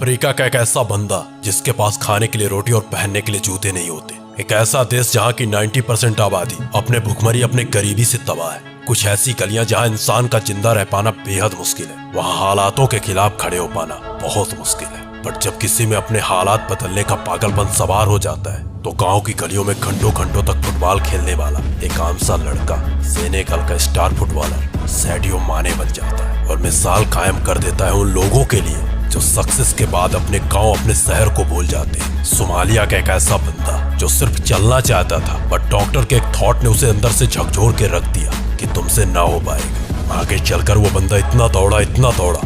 Africa का एक ऐसा बंदा जिसके पास खाने के लिए रोटी और पहनने के लिए जूते नहीं होते। एक ऐसा देश जहाँ की 90% आबादी अपने भुखमरी अपने गरीबी से तबाह है। कुछ ऐसी गलियां जहाँ इंसान का जिंदा रह पाना बेहद मुश्किल है। वहाँ हालातों के खिलाफ खड़े हो पाना बहुत मुश्किल है। पर जब किसी में अपने हालात बदलने का पागलपन सवार हो जाता है तो गांव की गलियों में घंटों घंटों तक फुटबॉल खेलने वाला एक आम सा लड़का सेनेगल का स्टार फुटबॉलर सैडियो माने बन जाता है और मिसाल कायम कर देता है उन लोगों के लिए जो सक्सेस के बाद अपने गांव अपने शहर को भूल जाते हैं। सोमालिया का एक ऐसा बंदा जो सिर्फ चलना चाहता था बट डॉक्टर के एक थॉट ने उसे अंदर से झकझोर के रख दिया कि तुमसे ना हो पाएगा। आगे चलकर वो बंदा इतना दौड़ा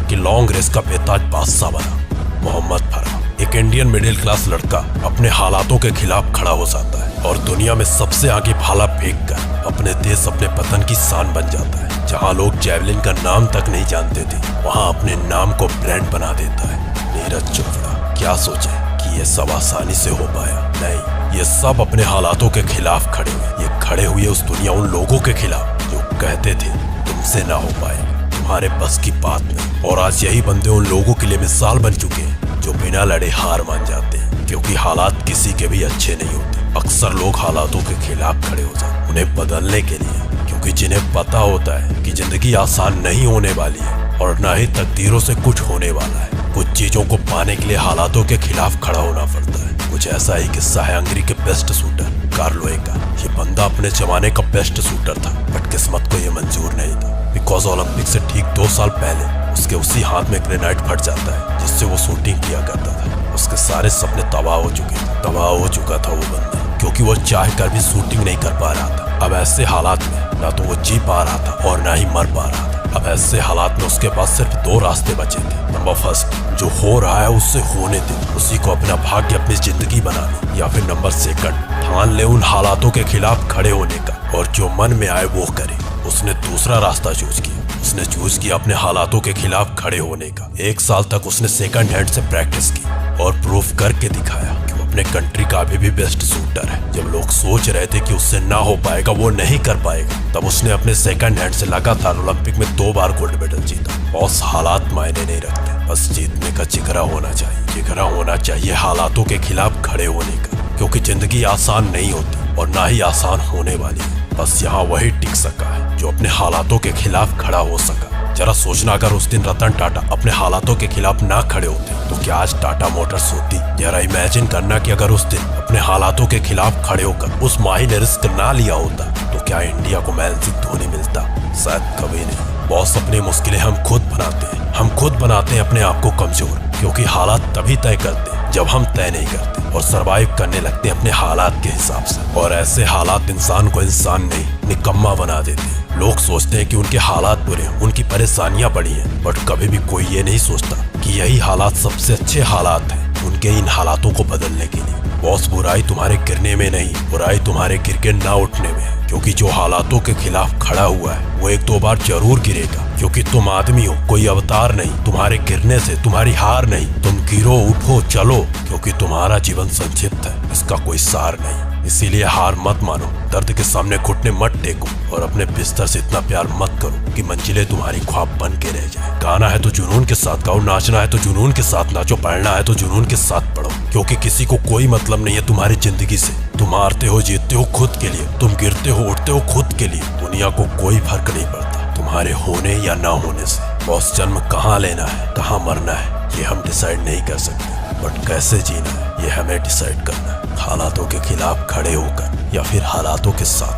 कि लॉन्ग रेस का बेताज बादशाह बना। मोहम्मद फराह एक इंडियन मिडिल क्लास लड़का अपने हालातों के खिलाफ खड़ा हो जाता है और दुनिया में सबसे आगे भाला फेंक कर अपने देश अपने वतन की शान बन जाता है। जहाँ लोग जैवलिन का नाम तक नहीं जानते थे वहाँ अपने नाम को ब्रांड बना देता है। नीरज चोपड़ा क्या सोचे कि ये सब आसानी से हो पाया? नहीं, ये सब अपने हालातों के खिलाफ खड़े हुए। ये खड़े हुए उस दुनिया उन लोगों के खिलाफ जो कहते थे तुमसे ना हो पाएगा, तुम्हारे बस की बात नहीं। और आज यही बंदे उन लोगों के लिए मिसाल बन चुके हैं जो बिना लड़े हार मान जाते हैं, क्योंकि हालात किसी के भी अच्छे नहीं होते। अक्सर लोग हालातों के खिलाफ खड़े हो जाते उन्हें बदलने के लिए, क्योंकि जिन्हें पता होता है कि जिंदगी आसान नहीं होने वाली है और न ही तकदीरों से कुछ होने वाला है। कुछ चीजों को पाने के लिए हालातों के खिलाफ खड़ा होना पड़ता है। कुछ ऐसा ही किस्सा है हंगरी के बेस्ट शूटर कार्लोए का। ये बंदा अपने जमाने का बेस्ट शूटर था बट किस्मत को ये मंजूर नहीं था, बिकॉज ओलंपिक से ठीक 2 साल पहले उसके उसी हाथ में ग्रेनाइट फट जाता है जिससे वो शूटिंग किया करता था। उसके सारे सपने तबाह हो चुका था वो बंदा, क्योंकि वो चाह कर भी शूटिंग नहीं कर पा रहा था। अब ऐसे हालात में ना तो वो जी पा रहा था और ना ही मर पा रहा था। अब ऐसे हालात में उसके पास सिर्फ 2 रास्ते बचे थे। नंबर फर्स्ट, जो हो रहा है उससे होने दे, उसी को अपना भाग्य अपनी जिंदगी बनाने। या फिर नंबर सेकंड, ठान ले उन हालातों के खिलाफ खड़े होने का और जो मन में आए वो करे। उसने दूसरा रास्ता चूज किया। उसने चूज किया अपने हालातों के खिलाफ खड़े होने का। 1 साल तक उसने सेकंड हैंड से प्रैक्टिस की और प्रूफ करके दिखाया कि वो अपने कंट्री का अभी भी बेस्ट शूटर है। जब लोग सोच रहे थे कि उससे ना हो पाएगा, वो नहीं कर पाएगा, तब उसने अपने सेकंड हैंड से लगातार ओलंपिक में 2 बार गोल्ड मेडल जीता। बॉस, हालात मायने नहीं रखते, बस जीतने का जिगरा होना चाहिए। जिगरा होना चाहिए हालातों के खिलाफ खड़े होने का, क्योंकि जिंदगी आसान नहीं होती और ना ही आसान होने वाली है। बस यहाँ वही टिक सका है जो अपने हालातों के खिलाफ खड़ा हो सका। जरा सोचना, अगर उस दिन रतन टाटा अपने हालातों के खिलाफ ना खड़े होते तो क्या आज टाटा मोटर्स होती? जरा इमेजिन करना कि अगर उस दिन अपने हालातों के खिलाफ खड़े होकर उस माही ने रिस्क ना लिया होता तो क्या इंडिया को महेंद्र सिंह धोनी मिलता? शायद कभी नहीं। बॉस, अपनी मुश्किलें हम खुद बनाते हैं। हम खुद बनाते हैं अपने आप को कमजोर, क्योंकि हालात तभी तय करते हैं जब हम तय नहीं करते और सरवाइव करने लगते हैं अपने हालात के हिसाब से। और ऐसे हालात इंसान को इंसान नहीं निकम्मा बना देते हैं। लोग सोचते हैं कि उनके हालात बुरे हैं, उनकी परेशानियां बड़ी हैं, बट कभी भी कोई ये नहीं सोचता कि यही हालात सबसे अच्छे हालात हैं उनके इन हालातों को बदलने के लिए। बॉस, बुराई तुम्हारे गिरने में नहीं, बुराई तुम्हारे गिर के ना उठने में है। क्योंकि जो हालातों के खिलाफ खड़ा हुआ है वो 1-2 बार जरूर गिरेगा, क्योंकि तुम आदमी हो, कोई अवतार नहीं। तुम्हारे गिरने से तुम्हारी हार नहीं। तुम गिरो, उठो, चलो, क्योंकि तुम्हारा जीवन संक्षिप्त है, इसका कोई सार नहीं। इसीलिए हार मत मानो, दर्द के सामने घुटने मत टेको और अपने बिस्तर से इतना प्यार मत करो कि मंजिलें तुम्हारी ख्वाब बन के रह जाए। गाना है तो जुनून के साथ गाओ, नाचना है तो जुनून के साथ नाचो, पढ़ना है तो जुनून के साथ पढ़ो, क्योंकि किसी को कोई मतलब नहीं है तुम्हारी जिंदगी से। तुम हारते हो जीतते हो खुद के लिए, तुम गिरते हो उठते हो खुद के लिए। दुनिया को कोई फर्क नहीं पड़ता तुम्हारे होने या ना होने से। बॉस, जन्म कहाँ लेना है, कहाँ मरना है, ये हम डिसाइड नहीं कर सकते, बट कैसे जीना है ये हमें डिसाइड करना है। हालातों के खिलाफ खड़े होकर या फिर हालातों के साथ।